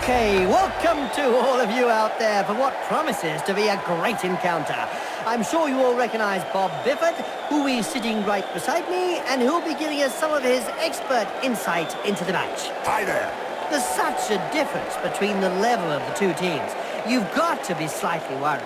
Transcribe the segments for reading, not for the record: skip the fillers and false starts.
Okay, welcome to all of you out there for what promises to be a great encounter. I'm sure you all recognize Bob Bifford, who is sitting right beside me, and who'll be giving us some of his expert insight into the match. Hi there. There's such a difference between the level of the two teams. You've got to be slightly worried.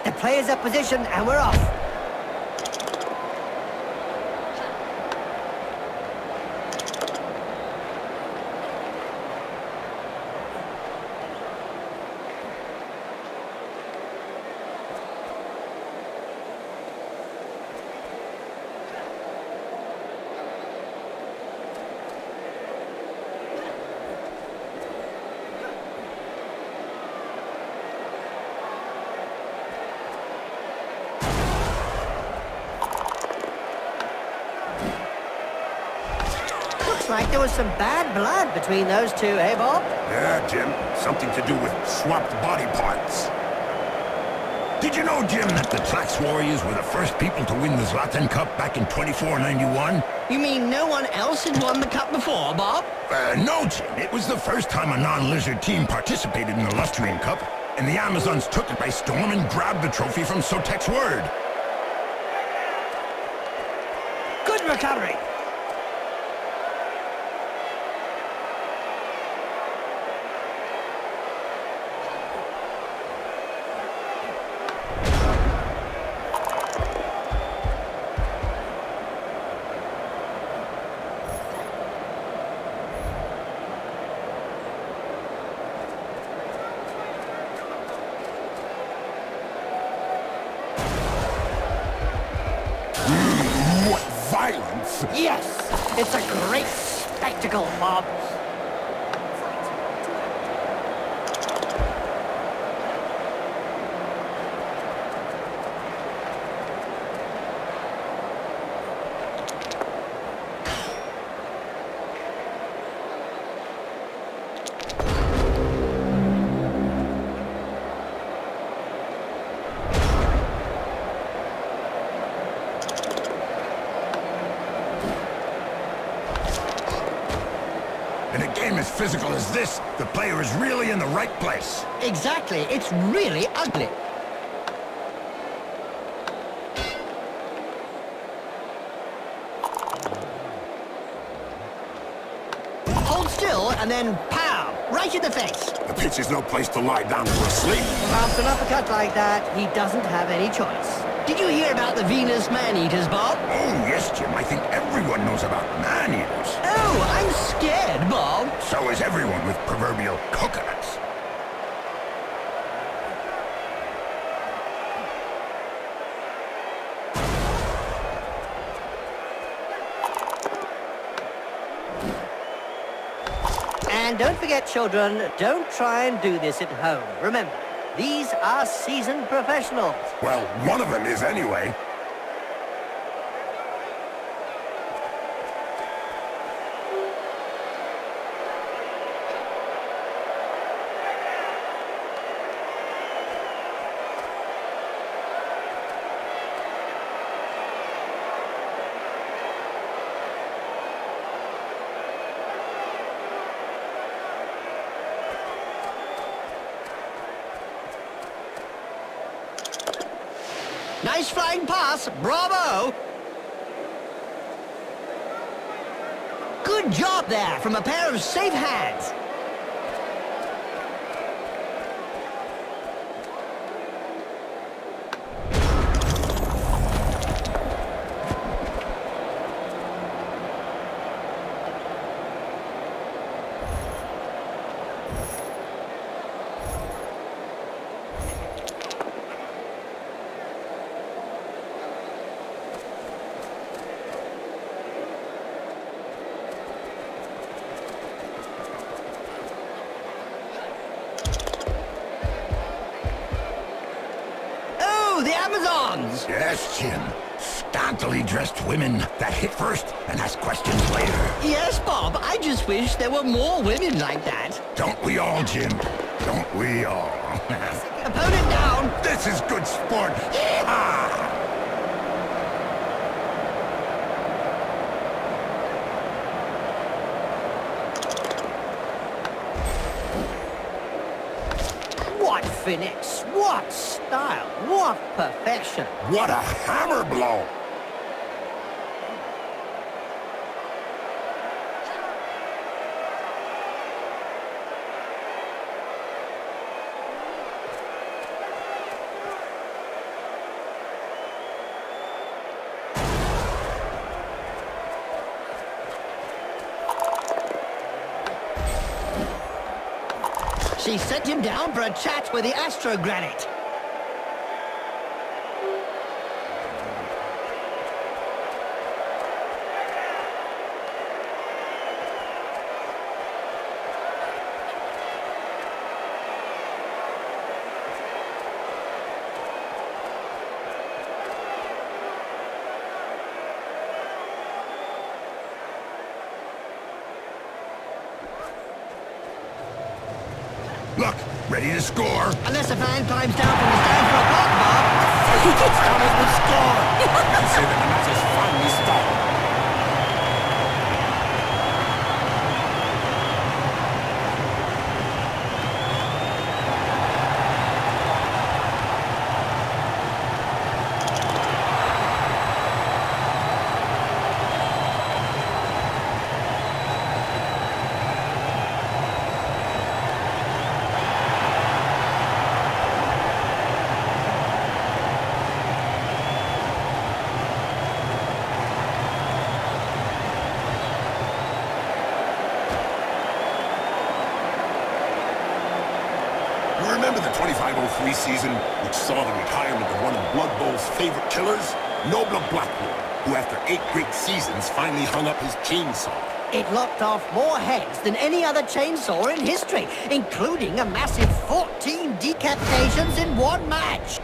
The players are positioned and we're off. Looks like there was some bad blood between those two, eh, Bob? Yeah, Jim. Something to do with swapped body parts. Did you know, Jim, that the Trax Warriors were the first people to win the Zlatan Cup back in 2491? You mean no one else had won the cup before, Bob? No, Jim. It was the first time a non-lizard team participated in the Lustrian Cup, and the Amazons took it by storm and grabbed the trophy from Sotek's word. Good recovery. What violence! Yes, it's a great spectacle, Bob. In a game as physical as this, the player is really in the right place. Exactly, it's really ugly. Hold still and then pow, right in the face. The pitch is no place to lie down for a sleep. After an uppercut like that, he doesn't have any choice. Did you hear about the Venus man-eaters, Bob? Oh, yes, Jim. I think everyone knows about man-eaters. Oh, I'm scared, Bob. So is everyone with proverbial coconuts. And don't forget, children, don't try and do this at home. Remember, these are seasoned professionals. Well, one of them is anyway. Nice flying pass, bravo! Good job there from a pair of safe hands. boys? Yes, Jim. Scantily dressed women that hit first and ask questions later. Yes, Bob. I just wish there were more women like that. Don't we all, Jim? Don't we all? Opponent down. This is good sport. Yeehaw! What finesse, what style, what perfection. What a hammer blow! She sent him down for a chat with the Astrogranite. Look, ready to score. Unless a fan climbs down from the stand for a block, Bob. Thomas would score. You say that the match is finally stopped. Remember the 25-03 season, which saw the retirement of one of Blood Bowl's favorite killers? Noble Blackwood, who after 8 great seasons finally hung up his chainsaw. It lopped off more heads than any other chainsaw in history, including a massive 14 decapitations in one match.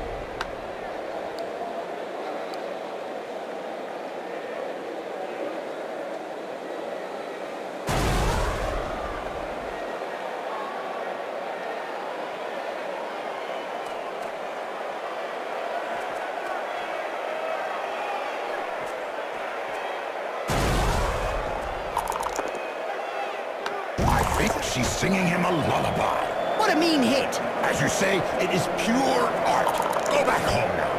I think she's singing him a lullaby. What a mean hit! As you say, it is pure art. Go back home now.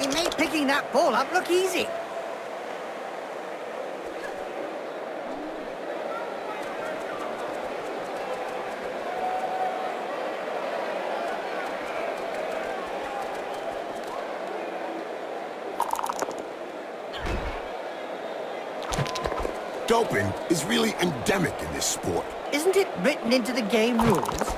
He made picking that ball up look easy. Doping is really endemic in this sport. Isn't it written into the game rules?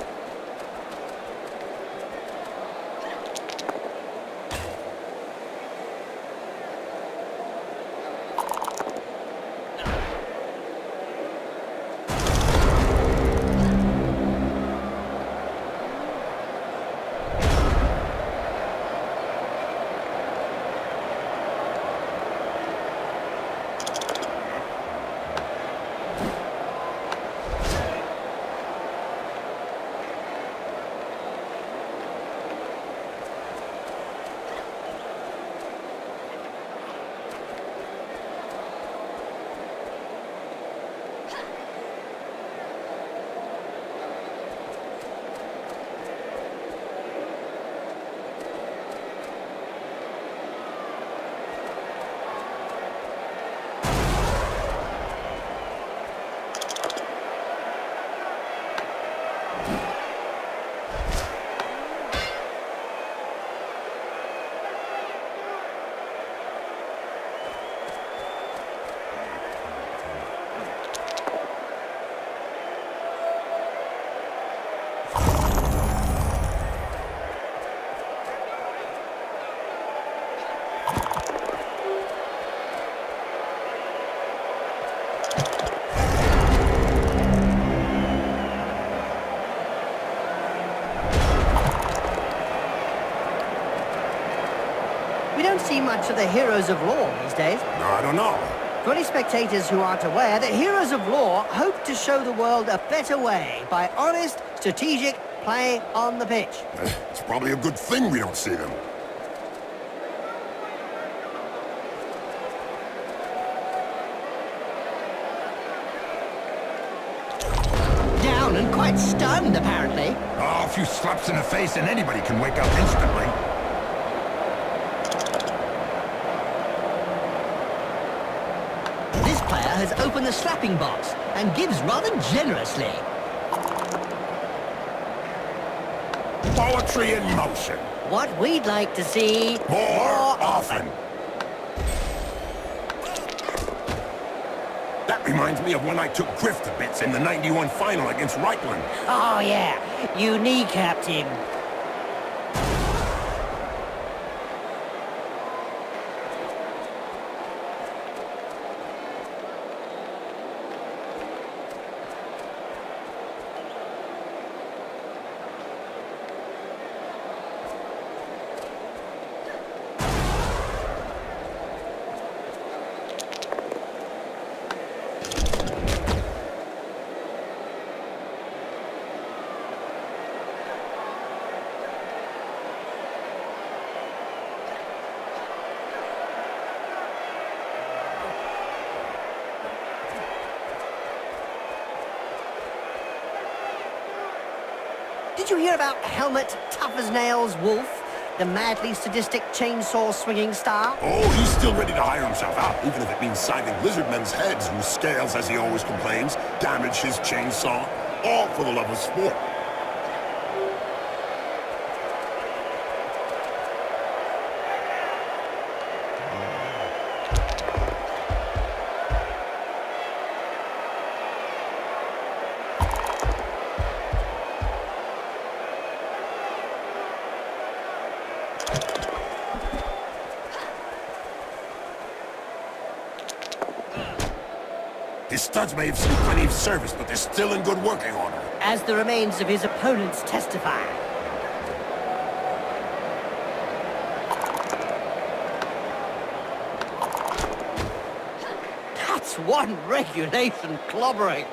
We don't see much of the heroes of law these days. No, I don't know. For any spectators who aren't aware, the heroes of law hope to show the world a better way by honest, strategic play on the pitch. It's probably a good thing we don't see them. Down and quite stunned, apparently. Oh, a few slaps in the face and anybody can wake up instantly. This player has opened the slapping box and gives rather generously. Poetry in motion. What we'd like to see More often. That reminds me of when I took Griff to bits in the '91 final against Reichland. Oh, yeah. You kneecapped him. Did you hear about Helmet Tough as Nails Wolf, the madly sadistic chainsaw-swinging star? Oh, he's still ready to hire himself out, even if it means saving lizardmen's heads whose scales, as he always complains, damage his chainsaw. All for the love of sport. His studs may have seen plenty of service, but they're still in good working order. As the remains of his opponents testify. That's one regulation clobbering.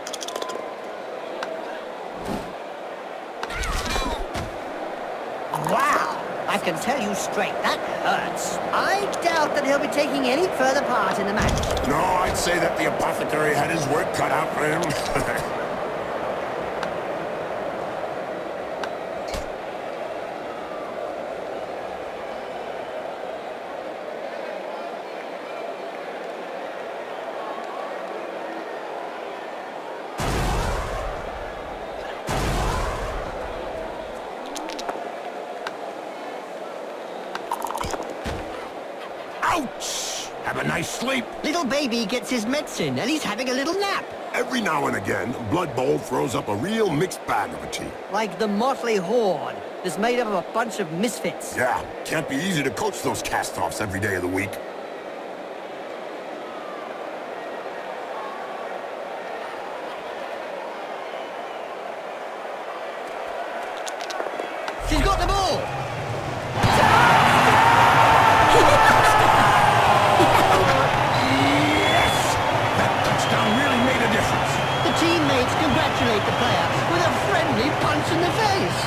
Wow! I can tell you straight, that hurts. I doubt that he'll be taking any further part in the match. No, I'd say that the apothecary had his work cut out for him. Ouch! Have a nice sleep. Little baby gets his medicine and he's having a little nap. Every now and again, Blood Bowl throws up a real mixed bag of a team. Like the motley horde that's made up of a bunch of misfits. Yeah, can't be easy to coach those cast-offs every day of the week. She's got the ball! Yes! That touchdown really made a difference. The teammates congratulate the player with a friendly punch in the face.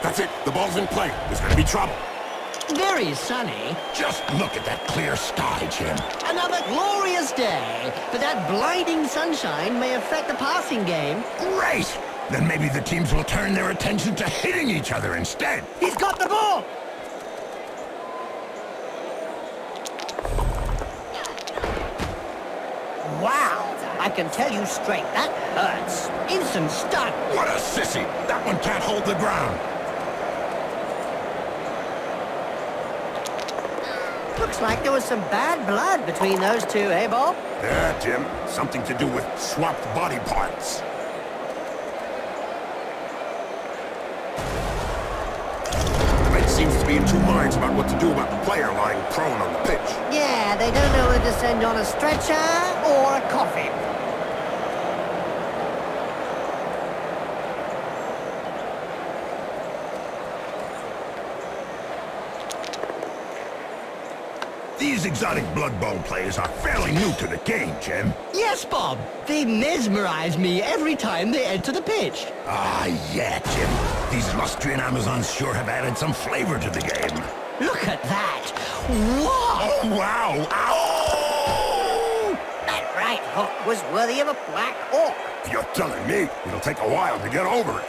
That's it. The ball's in play. There's going to be trouble. Very sunny. Just look at that clear sky, Jim. Another glorious day. But that blinding sunshine may affect the passing game. Great! Then maybe the teams will turn their attention to hitting each other instead. He's got the ball! Wow! I can tell you straight, that hurts. Instant stun. What a sissy! That one can't hold the ground. Looks like there was some bad blood between those two, eh, Bob? Yeah, Jim. Something to do with swapped body parts. The mate seems to be in two minds about what to do about the player lying prone on the pitch. Yeah, they don't know whether to send on a stretcher or a coffin. These exotic Blood Bowl players are fairly new to the game, Jim. Yes, Bob. They mesmerize me every time they enter the pitch. Ah, yeah, Jim. These Lustrian Amazons sure have added some flavor to the game. Look at that. Wow! Oh, wow! Ow! That right hook was worthy of a Black Hawk. You're telling me it'll take a while to get over it.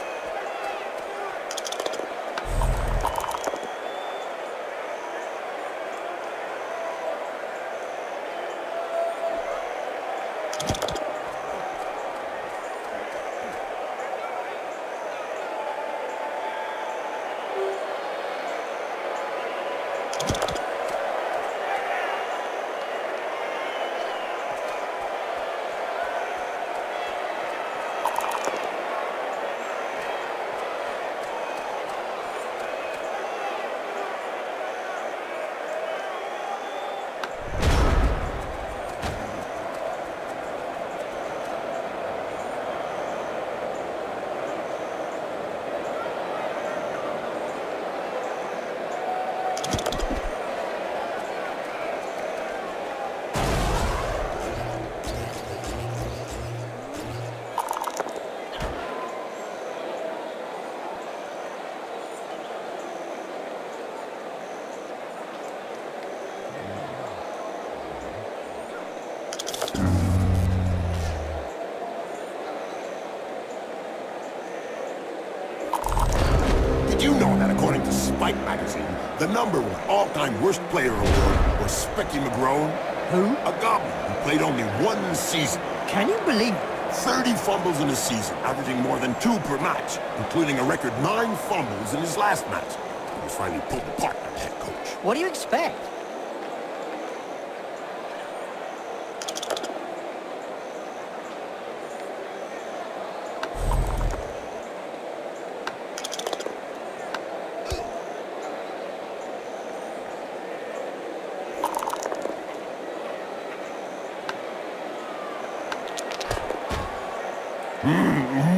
Did you know that according to Spike magazine, the number one all-time worst player award was Specky McGrone? Who? A goblin who played only one season. Can you believe it? 30 fumbles in a season, averaging more than 2 per match, including a record 9 fumbles in his last match. He was finally pulled apart by the head coach. What do you expect?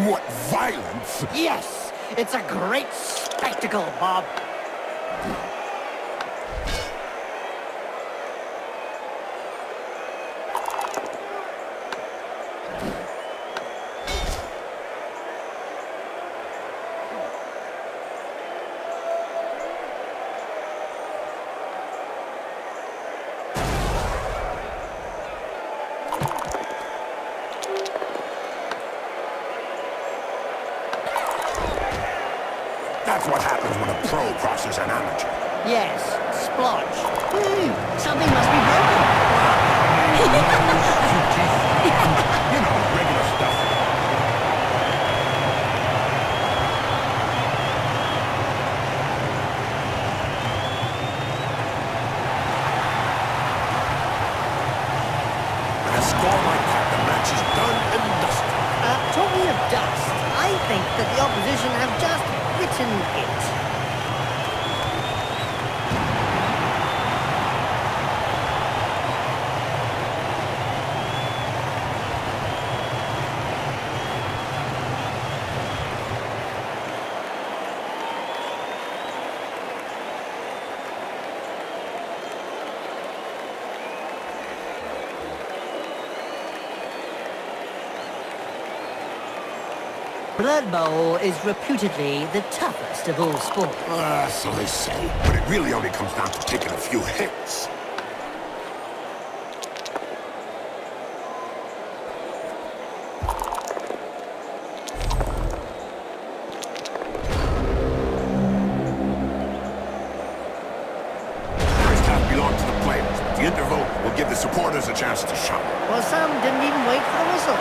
What violence! Yes! It's a great spectacle, Bob. That's what happens when a pro crosses an amateur. Yes, splotch. Something must be broken. You know, regular stuff. With a score like that, the match is done and dusted. Talking of dust, I think that the opposition have just bitten it. Blood Bowl is reputedly the toughest of all sports. So they say. But it really only comes down to taking a few hits. First half belonged to the players. The interval will give the supporters a chance to shine. Well, some didn't even wait for the whistle.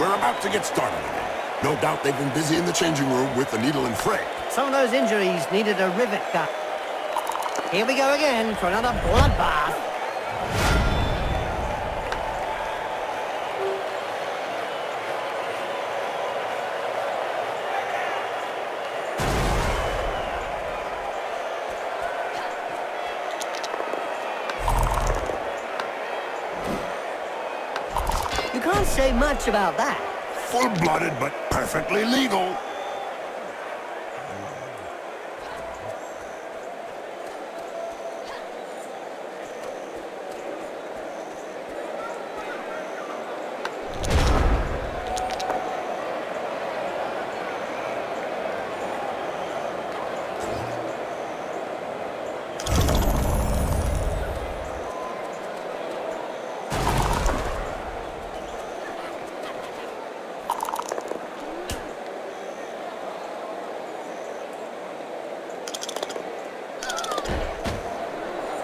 We're about to get started again. No doubt they've been busy in the changing room with the needle and thread. Some of those injuries needed a rivet cut. Here we go again for another bloodbath. You can't say much about that. Full-blooded, but perfectly legal.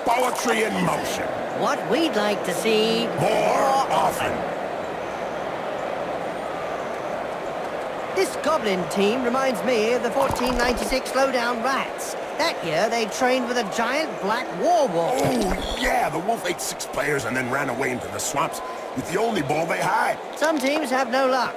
Poetry in motion. What we'd like to see More often. This Goblin team reminds me of the 1496 Lowdown Rats. That year, they trained with a giant black war wolf. Oh, yeah, the wolf ate 6 players and then ran away into the swamps with the only ball they had. Some teams have no luck.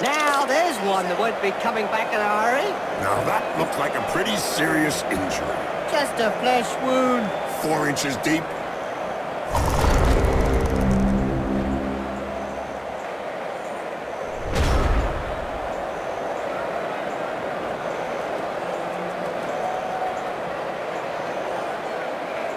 Now, there's one that won't be coming back in a hurry. Now that looks like a pretty serious injury. Just a flesh wound. 4 inches deep.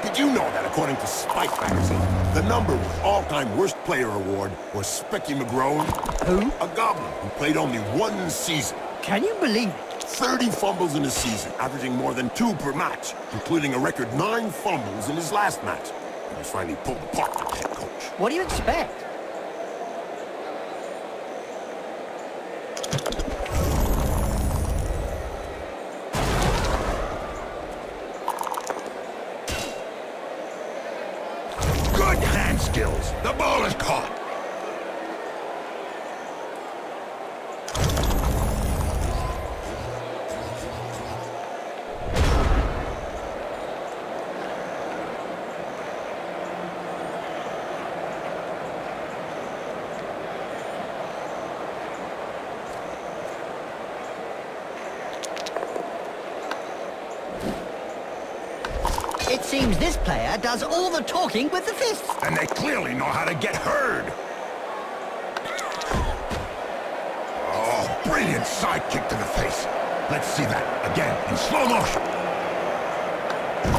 Did you know that according to Spike magazine, the number one all-time worst player award was Specky McGrone? Who? A goblin who played only 1 season. Can you believe it? 30 fumbles in a season, averaging more than 2 per match, including a record 9 fumbles in his last match. He was finally pulled apart by the head coach. What do you expect? Good hand skills. The ball is caught. It seems this player does all the talking with the fists. And they clearly know how to get heard. Oh, brilliant side kick to the face. Let's see that again in slow motion.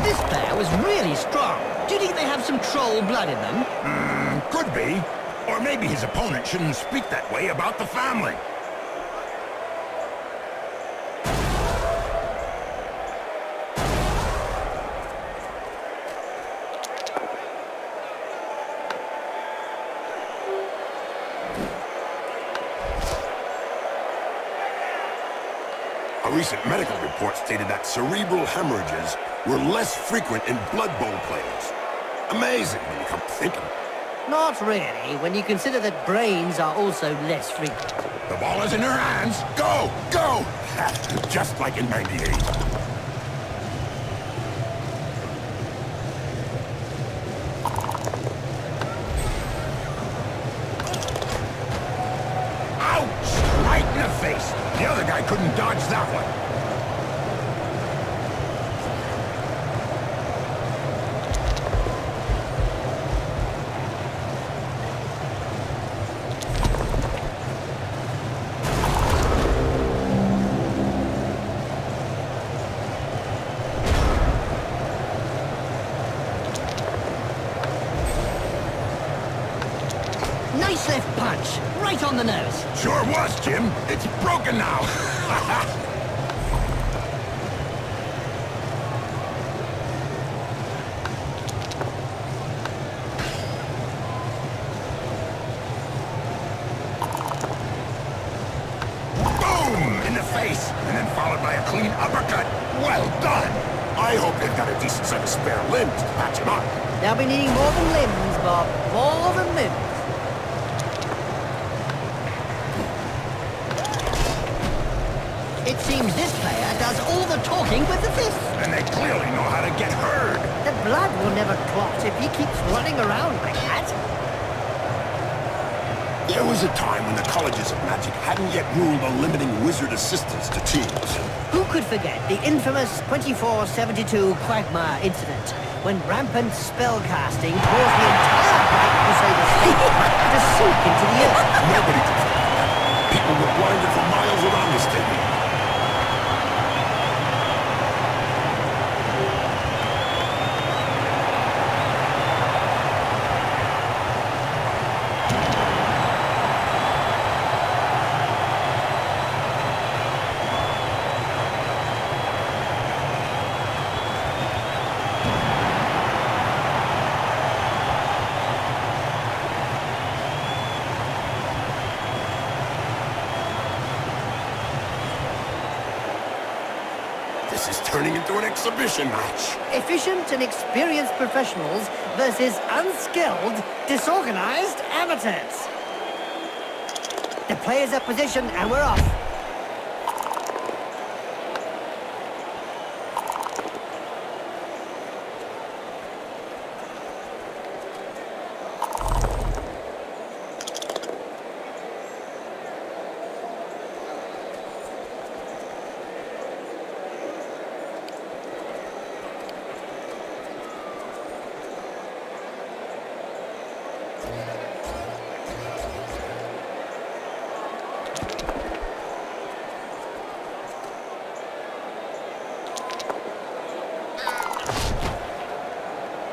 This player was really strong. Do you think they have some troll blood in them? Could be. Or maybe his opponent shouldn't speak that way about the family. A recent medical report stated that cerebral hemorrhages were less frequent in Blood Bowl players. Amazing when you come to think of it. Not really, when you consider that brains are also less frequent. The ball is in her hands. Go! Go! Just like in '98. I couldn't dodge that one. Nice left punch, right on the nose. Sure was, Jim. It's broken now. Boom! In the face, and then followed by a clean uppercut. Well done! I hope they've got a decent set of spare limbs to patch him up. They'll be needing more than limbs, Bob. More than limbs. It seems this player does all the talking with the fists. And they clearly know how to get heard. The blood will never clot if he keeps running around like that. There was a time when the colleges of magic hadn't yet ruled on limiting wizard assistants to teams. Who could forget the infamous 2472 Quagmire incident, when rampant spellcasting caused the entire Bright Crusader state to sink into the earth? Nobody could forget that. People were blinded for miles around the stadium. This is turning into an exhibition match. Efficient and experienced professionals versus unskilled, disorganized amateurs. The players are positioned and we're off.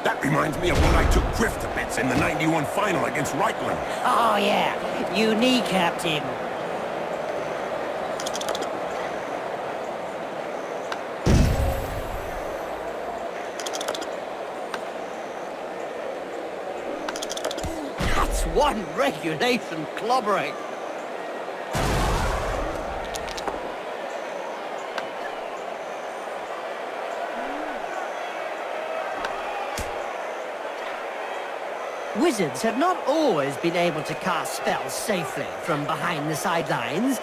That reminds me of when I took Griff to bits in the '91 final against Reichland. Oh yeah, you kneecapped him. That's one regulation clobbering. Wizards have not always been able to cast spells safely from behind the sidelines.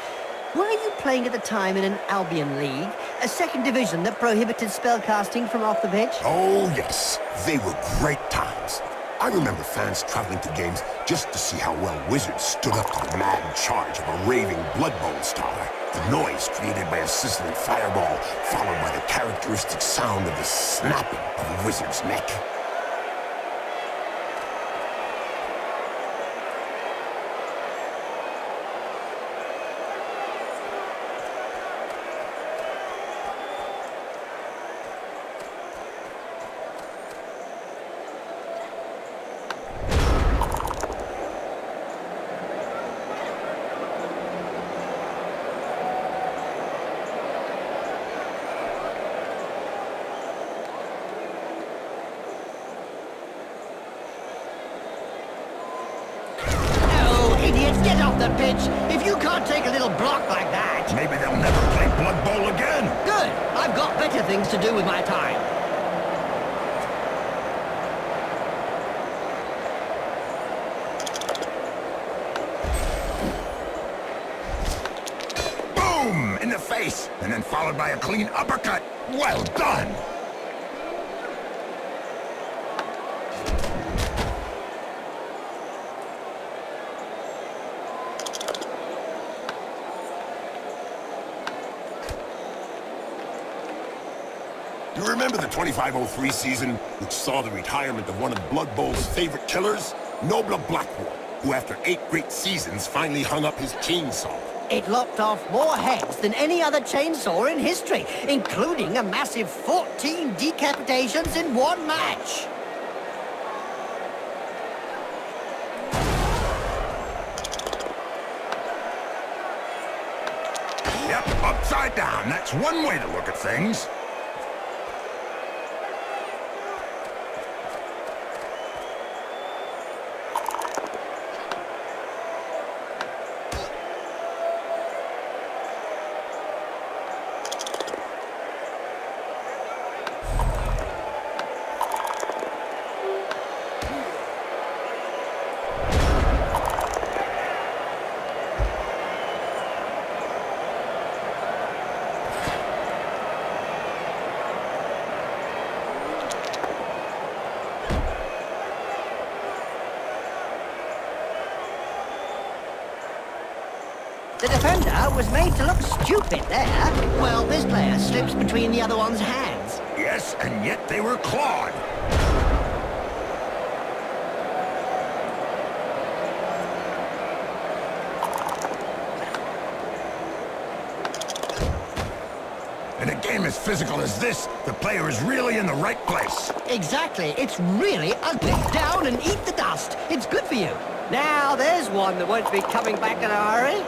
Were you playing at the time in an Albion League, a second division that prohibited spellcasting from off the pitch? Oh, yes. They were great times. I remember fans traveling to games just to see how well Wizards stood up to the mad charge of a raving BloodBowl star. The noise created by a sizzling fireball, followed by the characteristic sound of the snapping of a wizard's neck. Get off the pitch! If you can't take a little block like that! Maybe they'll never play Blood Bowl again. Good! I've got better things to do with my time. Boom! In the face, and then followed by a clean uppercut. Well done! You remember the 2503 season, which saw the retirement of one of Blood Bowl's favorite killers? Noble Blackwall, who after 8 great seasons finally hung up his chainsaw. It lopped off more heads than any other chainsaw in history, including a massive 14 decapitations in one match. Yep, upside down. That's one way to look at things. The defender was made to look stupid there. Well, this player slips between the other one's hands. Yes, and yet they were clawed. In a game as physical as this, the player is really in the right place. Exactly. It's really ugly. Down and eat the dust. It's good for you. Now, there's one that won't be coming back in a hurry.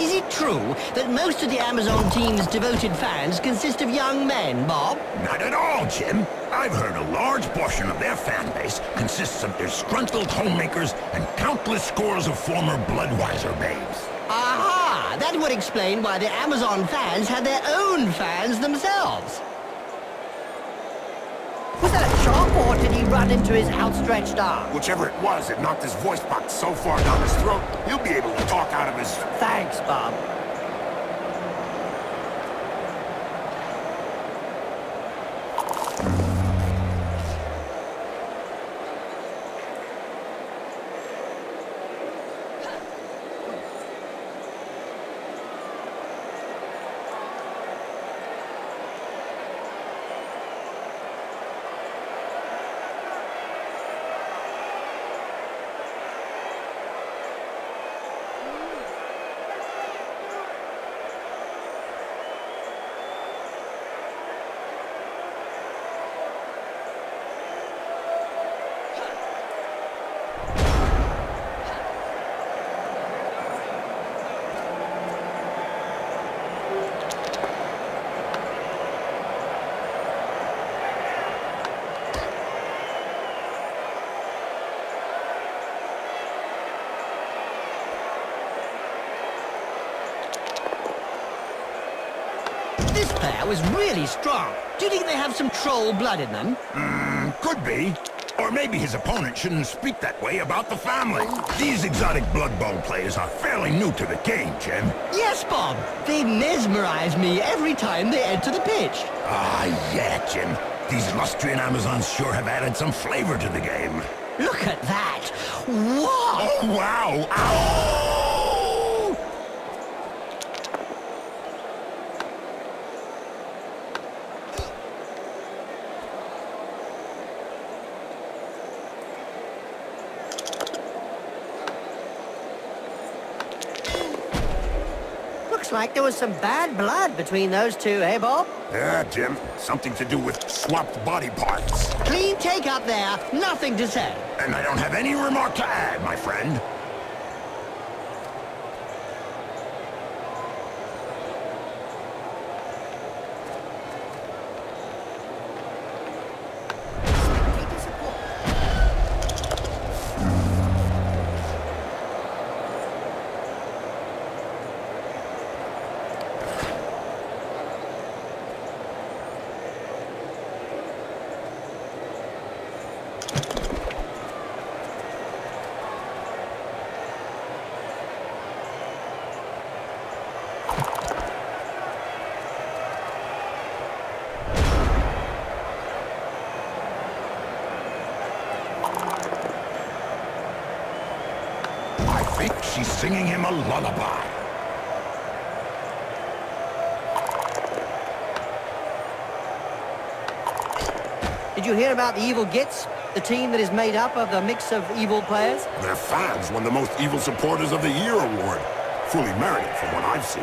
Is it true that most of the Amazon team's devoted fans consist of young men, Bob? Not at all, Jim. I've heard a large portion of their fan base consists of disgruntled homemakers and countless scores of former Bloodweiser babes. Aha! That would explain why the Amazon fans had their own fans themselves. Was that a chop, or did he run into his outstretched arm? Whichever it was, it knocked his voice box so far down his throat, he'll be able to talk out of his... Thanks, Bob. This player was really strong. Do you think they have some troll blood in them? Could be. Or maybe his opponent shouldn't speak that way about the family. These exotic Blood Bowl players are fairly new to the game, Jim. Yes, Bob. They mesmerize me every time they enter the pitch. Ah, yeah, Jim. These Lustrian Amazons sure have added some flavor to the game. Look at that. Wow. Oh, wow! Ow! Looks like there was some bad blood between those two, eh, Bob? Yeah, Jim. Something to do with swapped body parts. Clean take up there. Nothing to say. And I don't have any remark to add, my friend. I think she's singing him a lullaby. Did you hear about the Evil Gits? The team that is made up of the mix of evil players? Their fans won the Most Evil Supporters of the Year award. Fully merited from what I've seen.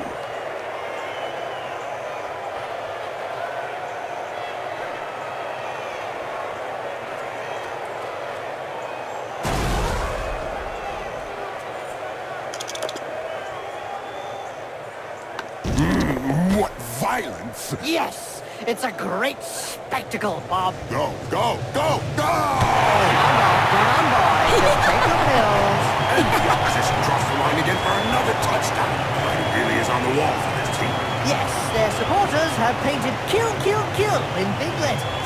What violence! Yes! It's a great spectacle, Bob. Go, go, go, go! Come on, boy. Just take your pills. And the opposition crossed the line again for another touchdown. It really is on the wall for this team. Yes, their supporters have painted kill, kill, kill in big letters.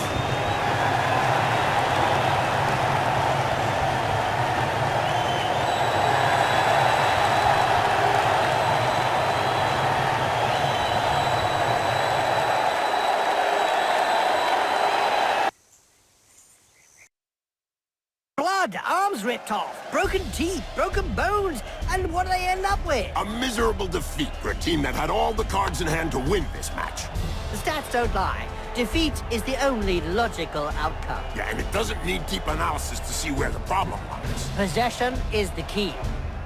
Blood, arms ripped off, broken teeth, broken bones, and what do they end up with? A miserable defeat for a team that had all the cards in hand to win this match. The stats don't lie. Defeat is the only logical outcome. Yeah, and it doesn't need deep analysis to see where the problem lies. Possession is the key.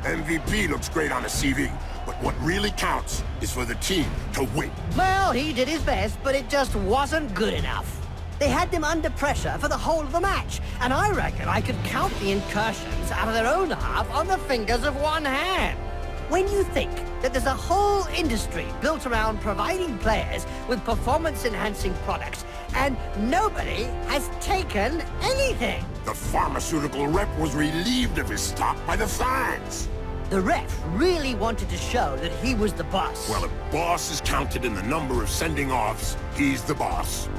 MVP looks great on a CV, but what really counts is for the team to win. Well, he did his best, but it just wasn't good enough. They had them under pressure for the whole of the match, and I reckon I could count the incursions out of their own half on the fingers of one hand. When you think that there's a whole industry built around providing players with performance-enhancing products, and nobody has taken anything. The pharmaceutical rep was relieved of his stock by the fans. The ref really wanted to show that he was the boss. Well, if boss is counted in the number of sending offs, he's the boss.